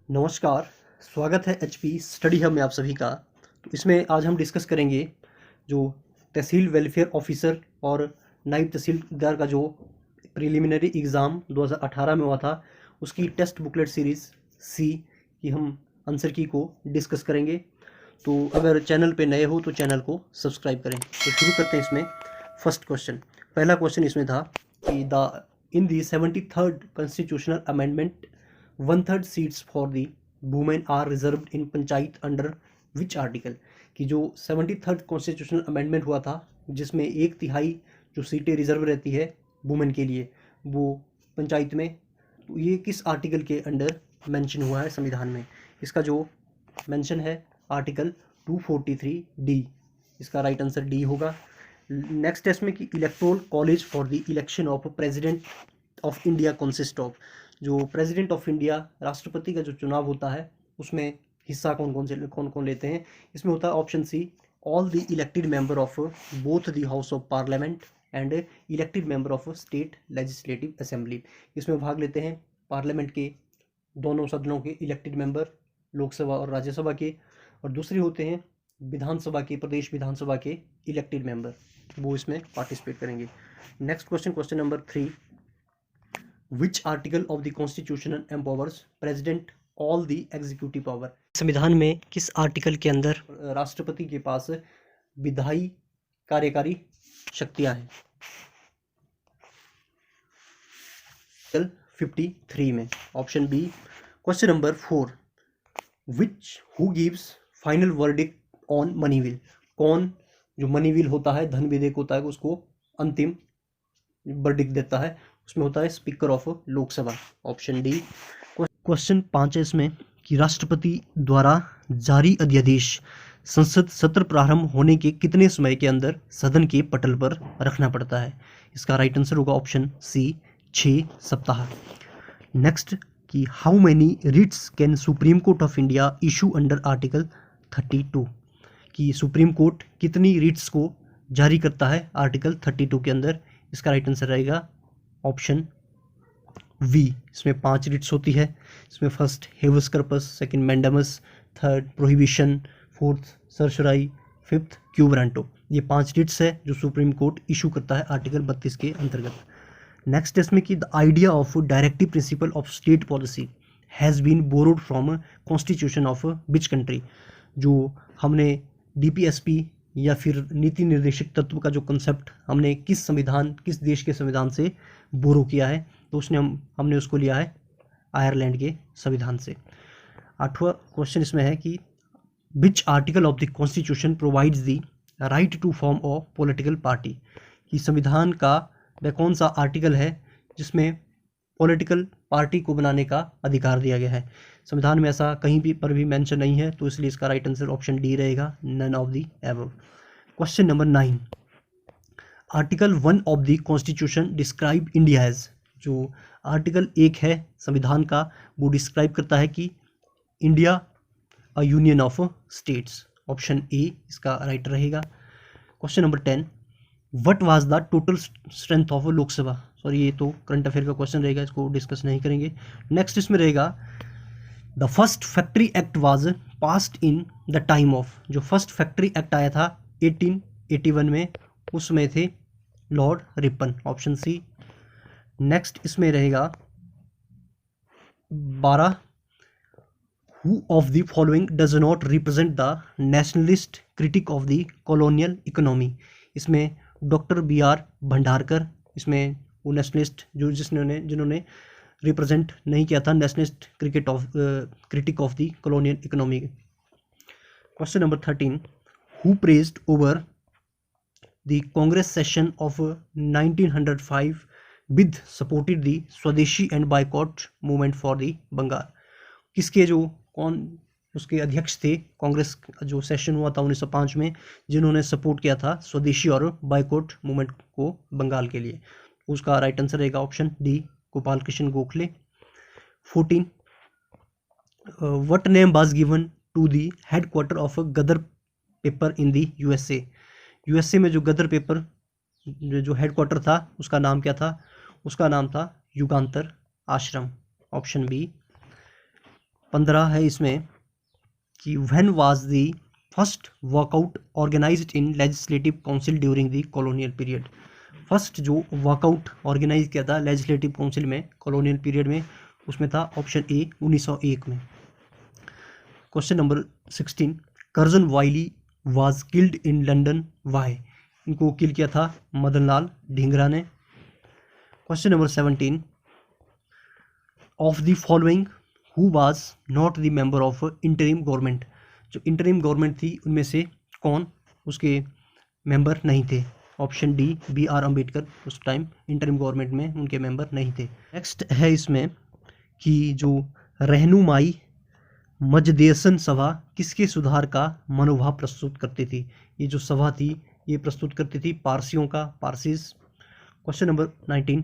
नमस्कार, स्वागत है एचपी स्टडी हब में आप सभी का। तो इसमें आज हम डिस्कस करेंगे जो तहसील वेलफेयर ऑफिसर और नायब तहसीलदार का जो प्रिलिमिनरी एग्ज़ाम 2018 में हुआ था, उसकी टेस्ट बुकलेट सीरीज़ सी की हम आंसर की को डिस्कस करेंगे। तो अगर चैनल पे नए हो तो चैनल को सब्सक्राइब करें। तो शुरू करते हैं इसमें। फर्स्ट क्वेश्चन, पहला क्वेश्चन इसमें था कि in the 73rd constitutional amendment 1/3 seats for the women are reserved in panchayat under which article. कि जो 73rd कॉन्स्टिट्यूशनल अमेंडमेंट हुआ था जिसमें 1/3 जो सीटें रिजर्व रहती है वुमेन के लिए वो पंचायत में, तो ये किस आर्टिकल के अंडर मेंशन हुआ है संविधान में। इसका जो मेंशन है आर्टिकल 243 डी, इसका राइट आंसर डी होगा। नेक्स्ट टेस्ट में कि electoral college for the election of president of India consist of. जो प्रेसिडेंट ऑफ इंडिया राष्ट्रपति का जो चुनाव होता है उसमें हिस्सा कौन कौन लेते हैं। इसमें होता है option C, all the elected member of both the house of parliament and elected member of state legislative assembly. इसमें भाग लेते हैं पार्लियामेंट के दोनों सदनों के इलेक्टेड मेंबर, लोकसभा और राज्यसभा के, और दूसरे होते हैं विधानसभा के, प्रदेश विधानसभा के इलेक्टेड मेंबर, वो इसमें पार्टिसिपेट करेंगे। Next question, question number 3, which article of the constitution empowers president all the executive power. संविधान में किस आर्टिकल के अंदर राष्ट्रपति के पास विधायी कार्यकारी शक्तियां हैं। 53 में, option B. Question number 4, which who gives final verdict on money bill. कौन जो मनी विल होता है, धन विधेयक होता है, उसको अंतिम वर्डिक्ट देता है, उसमें होता है speaker of Lok Sabha, option D. Question 5 है इसमें कि राष्ट्रपति द्वारा जारी अध्यादेश संसद सत्र प्रारंभ होने के कितने समय के अंदर सदन के पटल पर रखना पड़ता है। इसका राइट आंसर होगा ऑप्शन सी, 6 सप्ताह। नेक्स्ट कि how many writs can supreme court of India issue under article 32। कि सुप्रीम कोर्ट कितनी रिट्स को जारी करता है आर्टिकल 32 के अंदर। इसका राइट आंसर रहेगा ऑप्शन वी, इसमें 5 रिट्स होती है। इसमें first habeas corpus, second mandamus, third prohibition, fourth certiorari, fifth quo warranto. ये 5 रिट्स है जो सुप्रीम कोर्ट इशू करता है आर्टिकल 32 के अंतर्गत। नेक्स्ट इसमें कि the idea of directive principle of state policy has been borrowed from constitution of which country. जो हमने डीपीएसपी या फिर नीति निर्देशक तत्व का जो कंसेप्ट हमने किस देश के संविधान से बोरो किया है, तो हमने उसको लिया है आयरलैंड के संविधान से। 8वां क्वेश्चन इसमें है कि which article of the constitution provides the right to form a political party. कि संविधान का वह कौन सा आर्टिकल है जिसमें पॉलिटिकल पार्टी को बनाने का अधिकार दिया गया है। संविधान में ऐसा कहीं भी पर भी मेंशन नहीं है, तो इसलिए इसका राइट आंसर ऑप्शन डी रहेगा, none of the above. Question number 9, article 1 of the constitution describe India as. जो आर्टिकल 1 है संविधान का, वो डिस्क्राइब करता है कि India a union of states, option A इसका राइट रहेगा। Question number 10, what was the total strength of Lok Sabha. Sorry, ये तो करंट अफेयर का क्वेश्चन रहेगा, इसको डिस्कस नहीं करेंगे। नेक्स्ट इसमें रहेगा the first factory act was passed in the time of. जो फर्स्ट फैक्ट्री एक्ट आया था 1881 में, उसमें थे lord Ripon, option C. Next इसमें रहेगा 12, who of the following does not represent the nationalist critic of the colonial economy. इसमें doctor BR Bhandarkar, इसमें वो नेशनलिस्ट जिन्होंने रिप्रेजेंट नहीं किया था nationalist critic of the colonial economy. Question number 13, who praised over the Congress session of 1905 with supported the swadeshi and boycott movement for the Bengal. किसके कौन उसके अध्यक्ष थे कांग्रेस जो सेशन हुआ था 1905 में, जिन्होंने सपोर्ट किया था स्वदेशी और बायकॉट मूवमेंट को बंगाल के लिए। उसका राइट आंसर रहेगा option D, Gopal Krishna Gokhale. 14, what name was given to the headquarter of Ghadar paper in the USA में जो गदर पेपर जो हेडक्वार्टर था उसका नाम क्या था। उसका नाम था युगांतर आश्रम, ऑप्शन बी। 15 है इसमें कि when was the first workout organised in legislative council during the colonial period. First जो वर्कआउट ऑर्गेनाइज किया था लेजिस्लेटिव काउंसिल में कॉलोनियल पीरियड में, उसमें था ऑप्शन ए 1901 में। Question number 16, Curzon Wyllie was killed in London by. इनको किल किया था मदन लाल ढींगरा ने। Question number 17, of the following who was not the member of interim government. जो इंटरिम गवर्नमेंट थी उनमें से कौन उसके मेंबर नहीं थे। Option D B R Ambedkar उस टाइम इंटरिम गवर्नमेंट में उनके मेंबर नहीं थे। नेक्स्ट है इसमें कि जो रहनुमाई मजदेसन सभा किसके सुधार का मनोभाव प्रस्तुत करती थी। ये जो सभा थी ये प्रस्तुत करती थी पारसियों का, पारसीज। क्वेश्चन नंबर 19,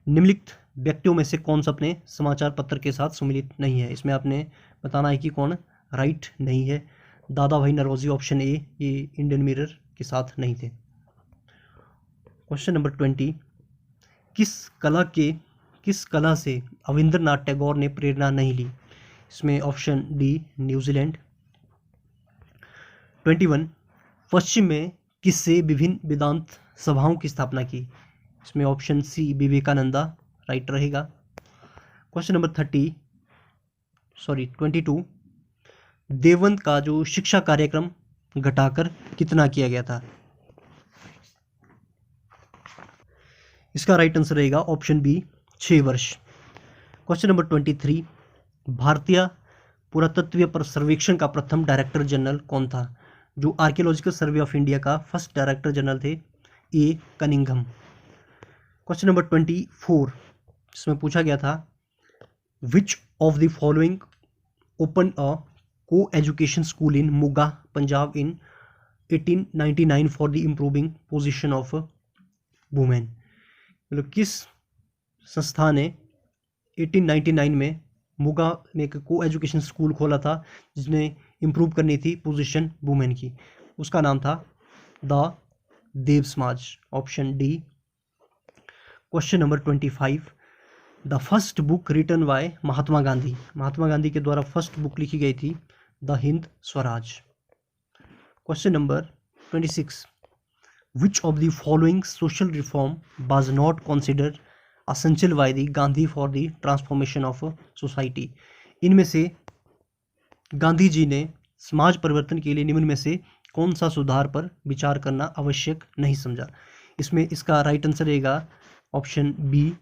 निम्नलिखित व्यक्तियों में से कौन सा अपने समाचार पत्र के साथ सम्मिलित नहीं है। इसमें आपने बताना है कि कौन राइट नहीं है। दादा भाई नरौजी ऑप्शन ए, ये इंडियन मिरर के साथ नहीं थे। क्वेश्चन नंबर 20, किस कला से अविंद्रनाथ टैगोर ने प्रेरणा नहीं ली। इसमें ऑप्शन डी न्यूजीलैंड। 21, पश्चिम में किससे विभिन्न वेदांत सभाओं की स्थापना की। इसमें ऑप्शन सी विवेकानंदा राइट रहेगा। क्वेश्चन नंबर 22, देवबंद का जो शिक्षा कार्यक्रम घटाकर कितना किया गया था। इसका राइट आंसर रहेगा ऑप्शन बी 6 वर्ष। क्वेश्चन नंबर 23, भारतीय पुरातत्व पर सर्वेक्षण का प्रथम डायरेक्टर जनरल कौन था। जो आर्कियोलॉजिकल सर्वे ऑफ इंडिया का फर्स्ट डायरेक्टर जनरल थे ए कनिंघम। क्वेश्चन नंबर 24, इसमें पूछा गया था which of the following open a coeducation school in Moga Punjab in 1899 for the improving position of women. मतलब किस संस्था ने 1899 में मुगा में एक को एजुकेशन स्कूल खोला था जिसने इम्प्रूव करनी थी पोजीशन वुमेन की। उसका नाम था the Dev Samaj option D. Question number 25, the first book written by Mahatma Gandhi. Mahatma Gandhi के द्वारा फर्स्ट बुक लिखी गई थी the Hind Swaraj. Question number 26, which of the following social reform was not considered essential by the Gandhi for the transformation of society. इनमें से गांधी जी ने समाज परिवर्तन के लिए निम्न में से कौन सा सुधार पर विचार करना आवश्यक नहीं समझा। इसमें इसका राइट आंसर रहेगा ऑप्शन बी,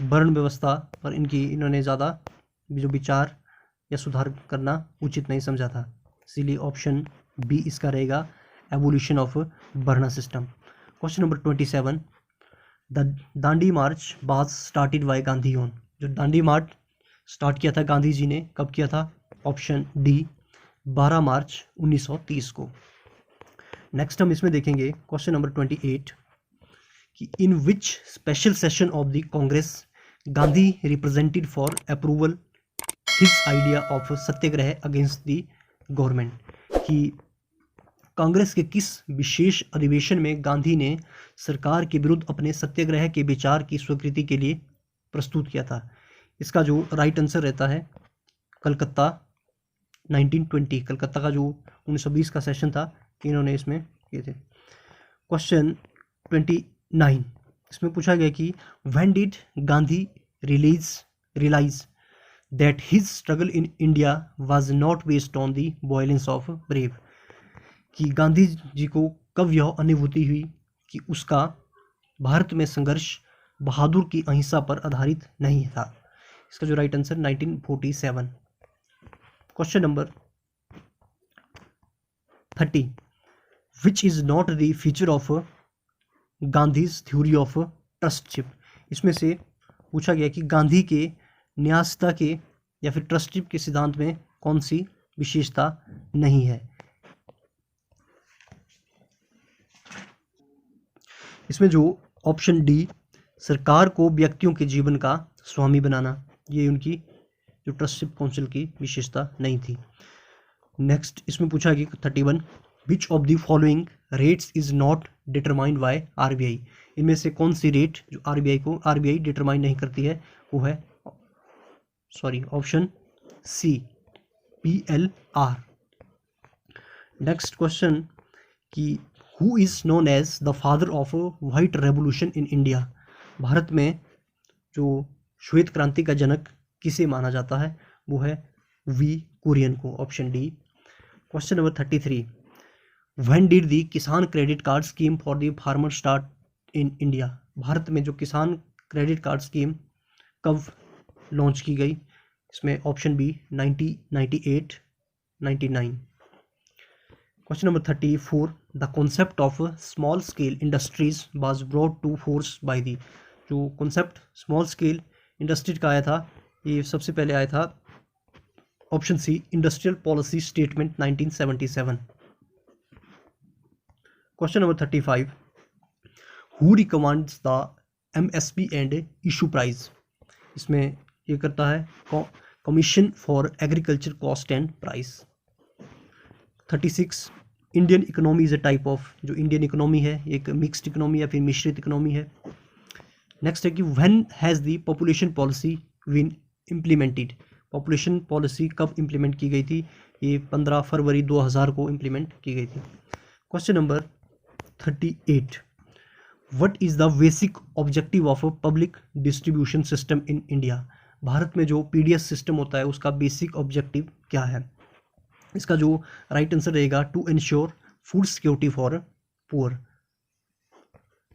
वर्ण व्यवस्था पर इन्होंने ज़्यादा जो विचार या सुधार करना उचित नहीं समझा था, इसीलिए ऑप्शन बी इसका रहेगा एवोल्यूशन ऑफ वर्ण system. Question number 27, the Dandi March was started by Gandhi on. जो दांडी मार्च स्टार्ट किया था गांधी जी ने कब किया था। ऑप्शन डी 12 मार्च 1930 को। नेक्स्ट हम इसमें देखेंगे क्वेश्चन नंबर 28 कि in which special session of the Congress Gandhi represented for approval his idea of satyagraha against the government. कि कांग्रेस के किस विशेष अधिवेशन में गांधी ने सरकार के विरुद्ध अपने सत्याग्रह के विचार की स्वीकृति के लिए प्रस्तुत किया था। इसका जो राइट आंसर रहता है कलकत्ता 1920। कलकत्ता का जो 1920 का सेशन था इन्होंने इसमें किए थे। क्वेश्चन 29, इसमें पूछा गया कि when did Gandhi realise that his struggle in India was not based on the violence of brave. कि गांधी जी को कब यह अनुभूति हुई कि उसका भारत में संघर्ष बहादुर की अहिंसा पर आधारित नहीं था। इसका जो right answer 1947। Question number 30, which is not the feature of Gandhi's theory of ट्रस्टशिप। इसमें से पूछा गया कि गांधी के न्यासता के या फिर ट्रस्टशिप के सिद्धांत में कौन सी विशेषता नहीं है। इसमें जो ऑप्शन डी सरकार को व्यक्तियों के जीवन का स्वामी बनाना, ये उनकी जो ट्रस्टशिप काउंसिल की विशेषता नहीं थी। नेक्स्ट इसमें पूछा गया 31, which of the following rates is not determined by RBI. इनमें से कौन सी रेट जो आरबीआई डिटरमाइन नहीं करती है वो है option C PLR। Next question कि who is known as the father of white revolution in India. Bharat में जो श्वेत क्रांति का जनक किसे माना जाता है, वो है वी कुरियन को, option D. Question number 33, when did the Kisan credit card scheme for the farmer start in India. Bharat में जो किसान क्रेडिट कार्ड स्कीम कब लॉन्च की गई, इसमें option B 1998, 99। Question number 34, the concept of small scale industries was brought to force by the. जो concept small scale industries का आया था, ये सबसे पहले आया था option C industrial policy statement 1977। Question number 35, who recommends the MSP and issue price. इसमें ये करता है commission for agriculture cost and price. 36, Indian economy is a type of. जो इंडियन इकोनॉमी है एक मिक्स्ड इकोनॉमी या फिर मिश्रित इकोनॉमी है। नेक्स्ट है कि when has the population policy been implemented. Population policy कब इम्प्लीमेंट की गई थी, ये 15 फरवरी 2000 को इम्प्लीमेंट की गई थी। Question number 38, what is the basic objective of a public distribution system in India. Bharat में जो PDS सिस्टम होता है उसका बेसिक ऑब्जेक्टिव क्या है। इसका जो राइट आंसर रहेगा to ensure food security for poor.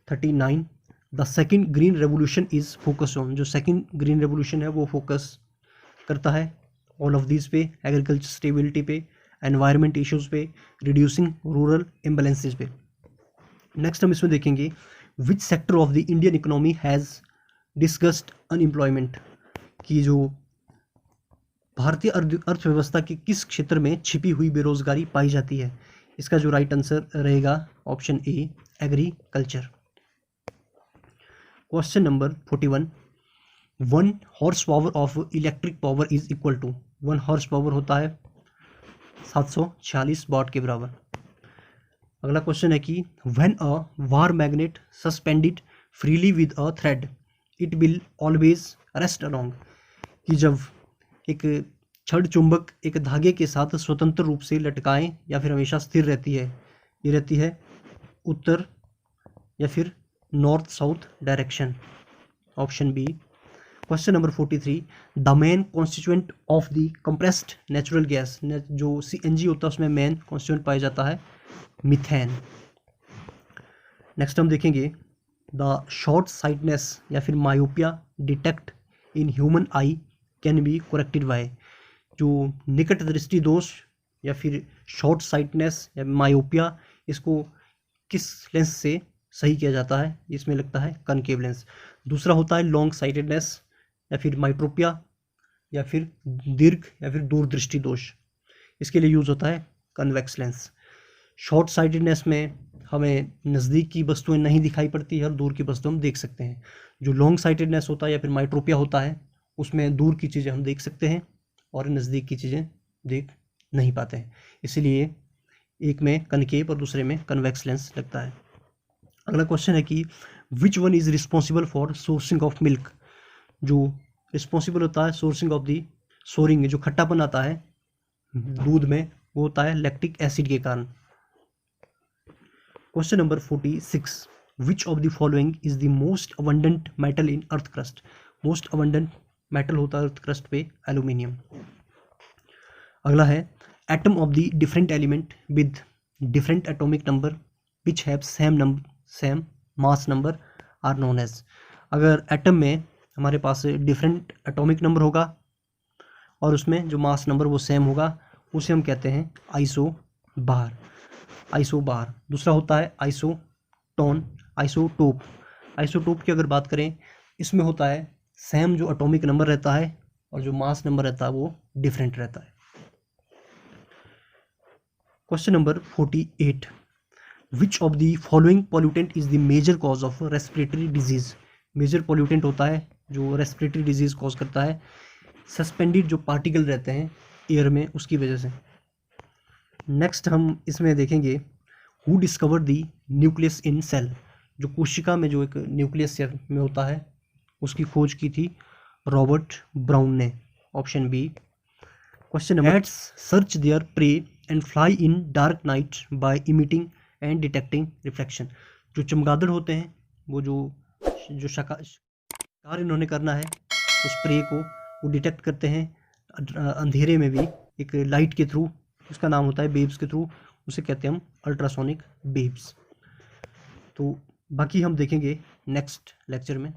39, the second green revolution is focus on. जो सेकेंड ग्रीन रेवोल्यूशन है वो फोकस करता है ऑल ऑफ दिस पे, एग्रीकल्चर स्टेबिलिटी पे, एनवायरनमेंट इश्यूज पे, रिड्यूसिंग रूरल इम्बैलेंसेज पे। नेक्स्ट हम इसमें देखेंगे which sector of the Indian economy has discussed unemployment. की जो भारतीय अर्थव्यवस्था के किस क्षेत्र में छिपी हुई बेरोजगारी पाई जाती है। इसका जो राइट आंसर रहेगा option A agriculture. Question number 41, 1 horse power of electric power is equal to. 1 horse power होता है 746 वाट के बराबर। अगला क्वेश्चन है कि when a war magnet suspended freely with a thread it will always rest along. कि जब एक छड़ चुंबक एक धागे के साथ स्वतंत्र रूप से लटकाएं या फिर हमेशा स्थिर रहती है, ये रहती है उत्तर या फिर north south direction, option B. Question number 43, the main constituent of the compressed natural gas. जो CNG होता है उसमें मेन कॉन्स्टिट्यूएंट पाया जाता है मीथेन। नेक्स्ट हम देखेंगे द शॉर्ट साइटनेस या फिर myopia detect in human I can be corrected bye. जो निकट दृष्टि दोष या फिर शॉर्ट साइटनेस या मायोपिया, इसको किस लेंस से सही किया जाता है, इसमें लगता है कनकेव लेंस। दूसरा होता है लॉन्ग साइटेडनेस या फिर माइट्रोपिया या फिर दीर्घ या फिर दूरदृष्टि दोष, इसके लिए यूज़ होता है कन्वेक्स लेंस। शॉर्ट साइटेडनेस में हमें नज़दीक की वस्तुएं नहीं दिखाई पड़ती है और दूर की वस्तु हम देख सकते हैं। जो लॉन्ग साइटेडनेस होता है या फिर माइट्रोपिया होता है उसमें दूर की चीज़ें हम देख सकते हैं और नज़दीक की चीज़ें देख नहीं पाते हैं, इसीलिए एक में कनकेव और दूसरे में कन्वेक्स लेंस लगता है। अगला क्वेश्चन है कि which one is responsible for sourcing of milk. जो रिस्पॉन्सिबल होता है सोर्सिंग ऑफ दी सोरिंग, जो खट्टापन आता है दूध में वो होता है लैक्टिक एसिड के कारण। Question number 46, which of the following is the most abundant metal in earth crust. Most abundant metal होता है अर्थ क्रस्ट पे एल्यूमिनियम। अगला है atom of the different element with different atomic number which have same mass number are known as. अगर atom में हमारे पास different atomic number होगा और उसमें जो मास नंबर वो सेम होगा, उसे हम कहते हैं आइसोबार। आइसोबार। दूसरा होता है आइसोटोन, आइसोटोप। आइसोटोप की अगर बात करें, इसमें होता है सेम जो एटॉमिक नंबर रहता है और जो मास नंबर रहता है वो डिफरेंट रहता है। Question number 48, which of the following pollutant is the major cause of respiratory disease. Major pollutant होता है जो रेस्पिरेटरी डिजीज कॉज करता है सस्पेंडेड जो पार्टिकल रहते हैं एयर में उसकी वजह से। नेक्स्ट हम इसमें देखेंगे who discovered the nucleus in cell. जो कोशिका में जो एक न्यूक्लियस में होता है उसकी खोज की थी रॉबर्ट ब्राउन ने, option B. Question number, bats search their prey and fly in dark night by emitting and detecting reflection. जो चमगादड़ होते हैं वो जो शिकार इन्होंने करना है उस प्रे को वो डिटेक्ट करते हैं अंधेरे में भी एक लाइट के थ्रू, उसका नाम होता है बेब्स के थ्रू, उसे कहते हैं हम अल्ट्रासोनिक बेब्स। तो बाकी हम देखेंगे नेक्स्ट लेक्चर में।